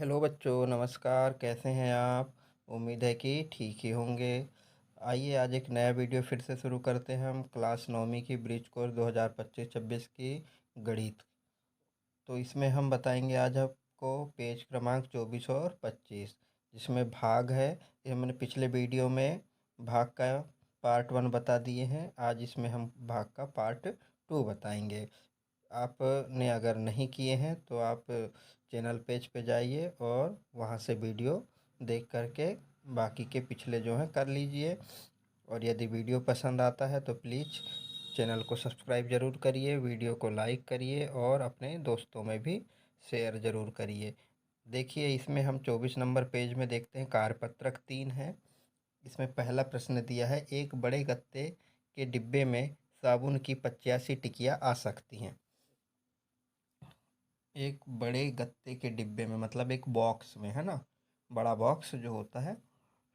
Hello बच्चों, नमस्कार। कैसे हैं आप? उम्मीद है कि ठीक ही होंगे। आइए आज एक नया वीडियो फिर से शुरू करते हैं। हम क्लास 9वीं की ब्रिज कोर्स 2025-26 की गणित। तो इसमें हम बताएंगे आज आपको पेज क्रमांक 24 और 25, जिसमें भाग है। ये हमने पिछले वीडियो में भाग का पार्ट 1 बता दिए हैं। आज इसमें हम भाग का पार्ट 2 बताएंगे। आपने अगर नहीं किए हैं तो आप चैनल पेज पे जाइए और वहाँ से वीडियो देख करके बाकी के पिछले जो हैं कर लीजिए। और यदि वीडियो पसंद आता है तो प्लीज़ चैनल को सब्सक्राइब ज़रूर करिए, वीडियो को लाइक करिए और अपने दोस्तों में भी शेयर ज़रूर करिए। देखिए, इसमें हम 24 नंबर पेज में देखते हैं, कार्यपत्रक 3 है। इसमें पहला प्रश्न दिया है, एक बड़े गत्ते के डिब्बे में साबुन की 85 टिकियाँ आ सकती हैं। एक बड़े गत्ते के डिब्बे में मतलब एक बॉक्स में, है ना, बड़ा बॉक्स जो होता है,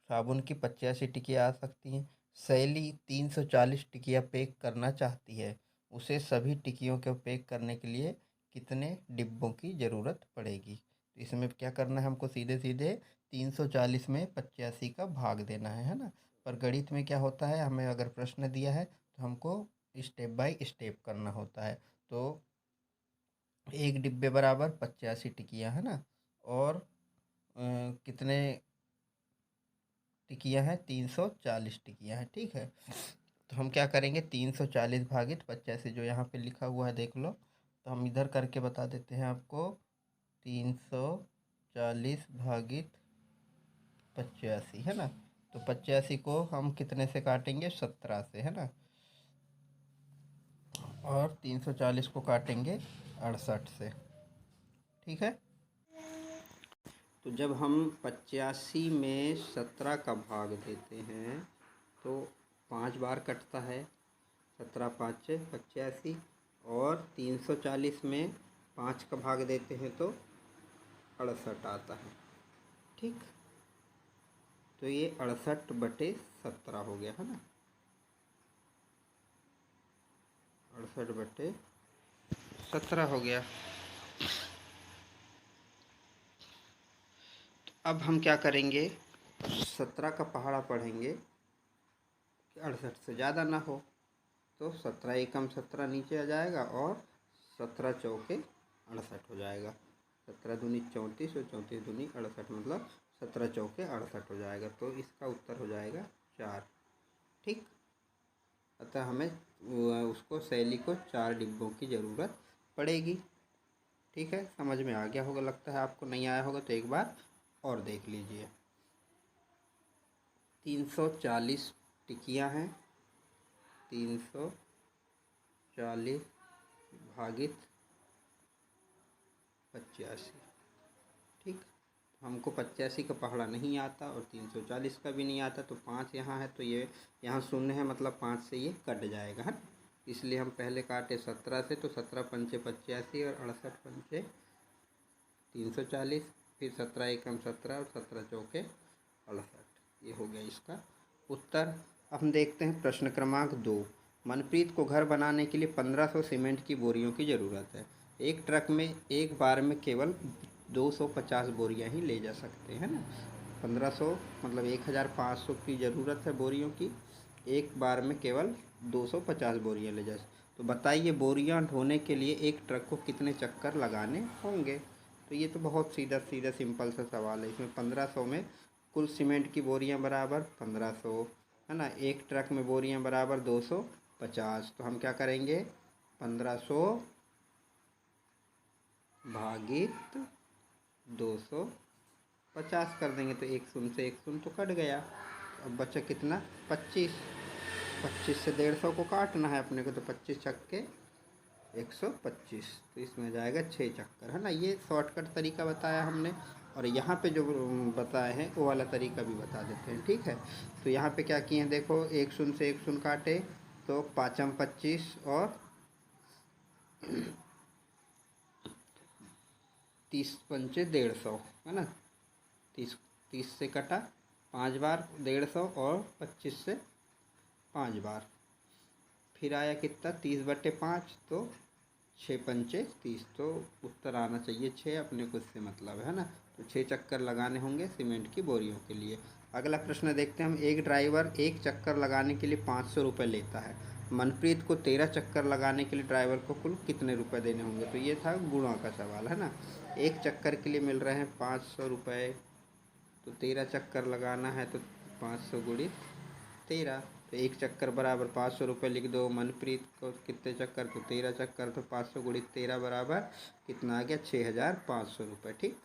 साबुन की 85 टिकियाँ आ सकती हैं। शैली 340 टिकियाँ पैक करना चाहती है। उसे सभी टिकियों को पैक करने के लिए कितने डिब्बों की ज़रूरत पड़ेगी? तो इसमें क्या करना है, हमको सीधे सीधे 340 में 85 का भाग देना है ना। पर गणित में क्या होता है, हमें अगर प्रश्न दिया है तो हमको स्टेप बाय स्टेप करना होता है। तो एक डिब्बे बराबर 85 टिकियाँ, है ना। और कितने टिकियाँ हैं? 340 टिकियाँ हैं, ठीक है। तो हम क्या करेंगे, 340 भागित 85 जो यहाँ पे लिखा हुआ है देख लो। तो हम इधर करके बता देते हैं आपको, 340 भागित 85, है ना। तो 85 को हम कितने से काटेंगे? 17 से, है ना। और 340 को काटेंगे 68 से, ठीक है। तो जब हम 85 में 17 का भाग देते हैं तो 5 बार कटता है, 17 5 85। और 340 में 5 का भाग देते हैं तो 68 आता है, ठीक। तो ये 68/17 हो गया, है ना। 68/17 हो गया। तो अब हम क्या करेंगे, 17 का पहाड़ा पढ़ेंगे कि 68 से ज़्यादा ना हो। तो 17 एकम 17 नीचे आ जाएगा और 17 चौके 68 हो जाएगा। 17 दूनी 34 और 34 दूनी 68, मतलब 17 चौके 68 हो जाएगा। तो इसका उत्तर हो जाएगा 4, ठीक। अतः हमें उसको शैली को 4 डिब्बों की ज़रूरत पड़ेगी, ठीक है। समझ में आ गया होगा, लगता है आपको नहीं आया होगा तो एक बार और देख लीजिए। 340 टिकियाँ हैं, 340 भागित 85, ठीक। हमको 85 का पहाड़ा नहीं आता और 340 का भी नहीं आता, तो 5 यहाँ है तो ये यहाँ शून्य है, मतलब 5 से ये कट जाएगा, है। इसलिए हम पहले काटे 17 से, तो 17 पंचे 85 और 68 पंचे 340, फिर 17 एकम 17 और 17 चौके 68। ये हो गया इसका उत्तर। अब हम देखते हैं प्रश्न क्रमांक 2। मनप्रीत को घर बनाने के लिए 1500 सीमेंट की बोरियों की ज़रूरत है। एक ट्रक में एक बार में केवल 250 बोरियां ही ले जा सकते हैं ना। 1500 मतलब 1500 की ज़रूरत है बोरियों की, एक बार में केवल 250 बोरियां ले जा। तो बताइए, बोरियां ढोने के लिए एक ट्रक को कितने चक्कर लगाने होंगे? तो ये तो बहुत सीधा सीधा सिंपल सा सवाल है। इसमें 1500 में कुल सीमेंट की बोरियां बराबर 1500, है ना। एक ट्रक में बोरियां बराबर 250। तो हम क्या करेंगे, 1500 भागित 250 कर देंगे। तो एक शून्य से एक शून्य तो कट गया। अब बचा कितना, 25। 25 से 150 को काटना है अपने को, तो 25 छक्के 125। तो इसमें जाएगा 6 चक्कर, है ना। ये शॉर्टकट तरीका बताया हमने। और यहाँ पे जो बताए हैं वो वाला तरीका भी बता देते हैं, ठीक है। तो यहाँ पे क्या किए हैं देखो, एक शून्य से एक शून्य काटे तो 5 25 और 30 पंचे 150, है ना। 30 30 से कटा 5 बार 150 और 25 से 5 बार, फिर आया कितना, 30/5 तो 6 पंचे 30, तो उत्तर आना चाहिए 6, अपने को इससे मतलब है ना। तो 6 चक्कर लगाने होंगे सीमेंट की बोरियों के लिए। अगला प्रश्न देखते हैं हम। एक ड्राइवर एक चक्कर लगाने के लिए 500 रुपये लेता है। मनप्रीत को 13 चक्कर लगाने के लिए ड्राइवर को कुल कितने रुपए देने होंगे? तो ये था गुणा का सवाल है ना। एक चक्कर के लिए मिल रहे हैं 500 रुपये, तो 13 चक्कर लगाना है तो 500 गुणित 13, तो एक चक्कर बराबर 500 रुपये लिख दो। मनप्रीत को कितने चक्कर? तो 13 चक्कर, तो 500 गुणित 13 बराबर कितना आ गया? 6500 रुपये। ठीक।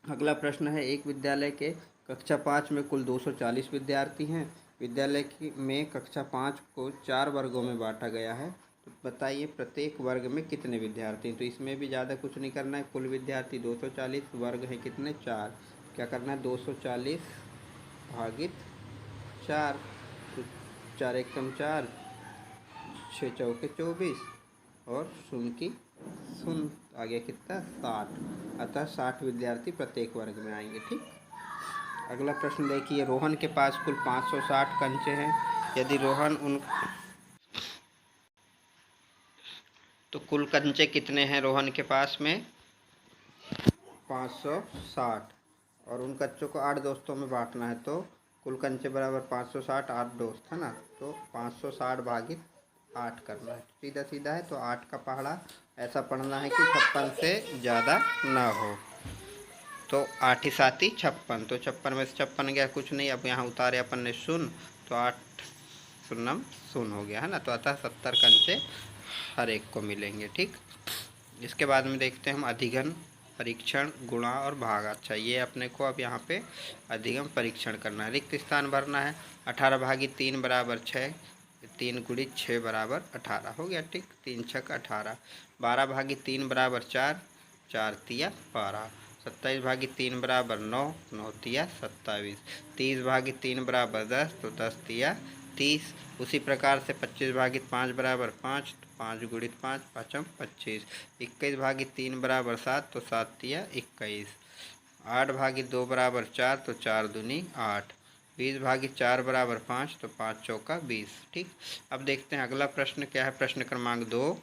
अगला प्रश्न है। एक विद्यालय के कक्षा 5 में कुल 240 विद्यार्थी हैं। विद्यालय में कक्षा 5 को 4 वर्गों में बांटा गया है। तो बताइए प्रत्येक वर्ग में कितने विद्यार्थी हैं? तो इसमें भी ज़्यादा कुछ नहीं करना है। कुल विद्यार्थी 240, वर्ग हैं कितने? 4। क्या करना है? 240 भागित 4, तो 4 एकम 4, 6 चौके 24 और शून्य की शून्य, आ गया कितना? 60। अतः 60 विद्यार्थी प्रत्येक वर्ग में आएंगे। ठीक। अगला प्रश्न देखिए। रोहन के पास कुल 560 कंचे हैं। यदि रोहन उन तो कुल कंचे कितने हैं रोहन के पास में? 560, और उन कच्चों को 8 दोस्तों में बांटना है। तो कुल कंचे बराबर 560, 8 दोस्त है ना, तो 560 भागित 8 करना है। सीधा सीधा है, तो 8 का पहाड़ा ऐसा पढ़ना है कि 56 से ज़्यादा ना हो। तो 8 ही 7 ही 56, तो 56 में से 56 गया कुछ नहीं। अब यहाँ उतारे अपन ने शून्य, तो 8 शून्यम शून्य हो गया है ना। तो अतः 70 कंचे हर एक को मिलेंगे। ठीक। इसके बाद में देखते हैं हम अधिगम परीक्षण, गुणा और भाग। अच्छा, ये अपने को अब यहाँ पे अधिगम परीक्षण करना है। रिक्त स्थान भरना है। 18 भागित 3 बराबर 6, 3 गुणित 6 बराबर 18 हो गया। ठीक। 3 छक 18। 12 भागित 3 बराबर 4, 4 तिया 12। 27 भागित 3 बराबर 9, 9 तिया 27। 30 भागित 3 बराबर 10, तो 10 तिया 30। उसी प्रकार से 25 भागित 5 बराबर 5, तो 5 गुणित 5, 5 25। 21 भागित 3 बराबर 7, तो 7 तिया 21। 8 भागित 2 बराबर 4, तो 4 दूनी 8। 20 भागित 4 बराबर 5, तो 5 चौका 20। ठीक। अब देखते हैं अगला प्रश्न क्या है। प्रश्न क्रमांक 2।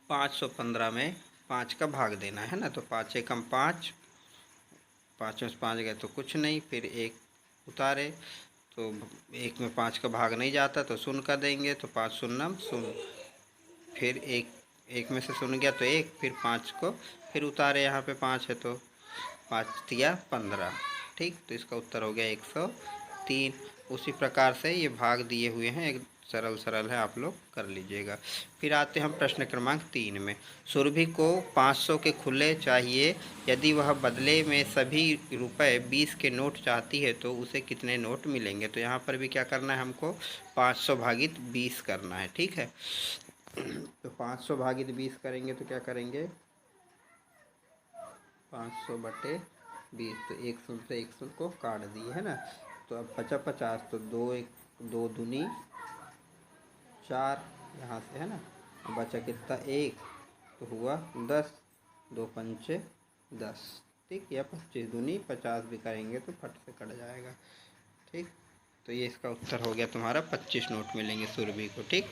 515 में 5 का भाग देना है ना। तो 5 एकम 5, 5 में से 5 गए तो कुछ नहीं, फिर 1 उतारे, तो 1 में 5 का भाग नहीं जाता तो शून्य कर देंगे, तो 5 शून्यम शून्य। फिर 1 में से शून्य गया तो 1, फिर 5 को फिर उतारे, यहाँ पे 5 है तो 5 तिया 15। ठीक। तो इसका उत्तर हो गया 103। उसी प्रकार से ये भाग दिए हुए हैं, एक सरल सरल है, आप लोग कर लीजिएगा। फिर आते हैं हम प्रश्न क्रमांक 3 में। सुरभि को 500 के खुले चाहिए। यदि वह बदले में सभी रुपए 20 के नोट चाहती है तो उसे कितने नोट मिलेंगे? तो यहाँ पर भी क्या करना है हमको? 500 भागित 20 करना है। ठीक है। तो 500 भागित 20 करेंगे तो क्या करेंगे? 500 बटे 20, तो 1 शून्य से 1 शून्य को काट दिए है ना। तो अब 50 50, तो 2 दूनी 4 यहाँ से है ना। अब बचा कितना? 1, तो हुआ 10, 2 पंचे 10। ठीक। या 25 दूनी 50 भी करेंगे तो फट से कट जाएगा। ठीक। तो ये इसका उत्तर हो गया तुम्हारा, 25 नोट मिलेंगे सुरभि को। ठीक।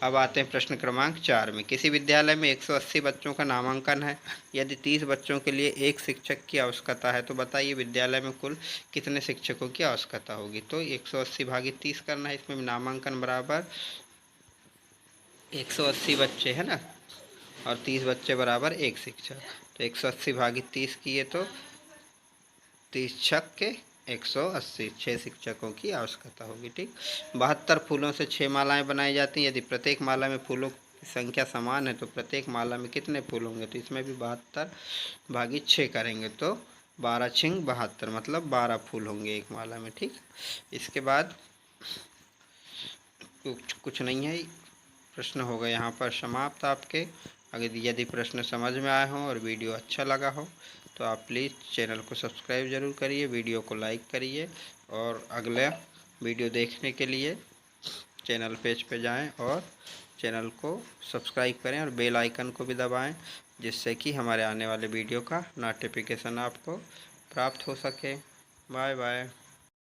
अब आते हैं प्रश्न क्रमांक 4 में। किसी विद्यालय में 180 बच्चों का नामांकन है। यदि 30 बच्चों के लिए एक शिक्षक की आवश्यकता है तो बताइए विद्यालय में कुल कितने शिक्षकों की आवश्यकता होगी? तो 180 भागित 30 करना है। इसमें नामांकन बराबर 180 बच्चे है ना, और 30 बच्चे बराबर एक शिक्षक। तो 180 भागित 30 किए तो 30 छक के 180, 6 शिक्षकों की आवश्यकता होगी। ठीक। 72 फूलों से 6 मालाएं बनाई जाती हैं। यदि प्रत्येक माला में फूलों की संख्या समान है तो प्रत्येक माला में कितने फूल होंगे? तो इसमें भी 72 भागित 6 करेंगे तो 12 छिंग 72, मतलब 12 फूल होंगे एक माला में। ठीक। इसके बाद कुछ नहीं है, प्रश्न हो गए यहाँ पर समाप्त आपके। अगर यदि प्रश्न समझ में आए हों और वीडियो अच्छा लगा हो तो आप प्लीज़ चैनल को सब्सक्राइब ज़रूर करिए, वीडियो को लाइक करिए, और अगला वीडियो देखने के लिए चैनल पेज पे जाएं और चैनल को सब्सक्राइब करें और बेल आइकन को भी दबाएं, जिससे कि हमारे आने वाले वीडियो का नोटिफिकेशन आपको प्राप्त हो सके। Bye bye.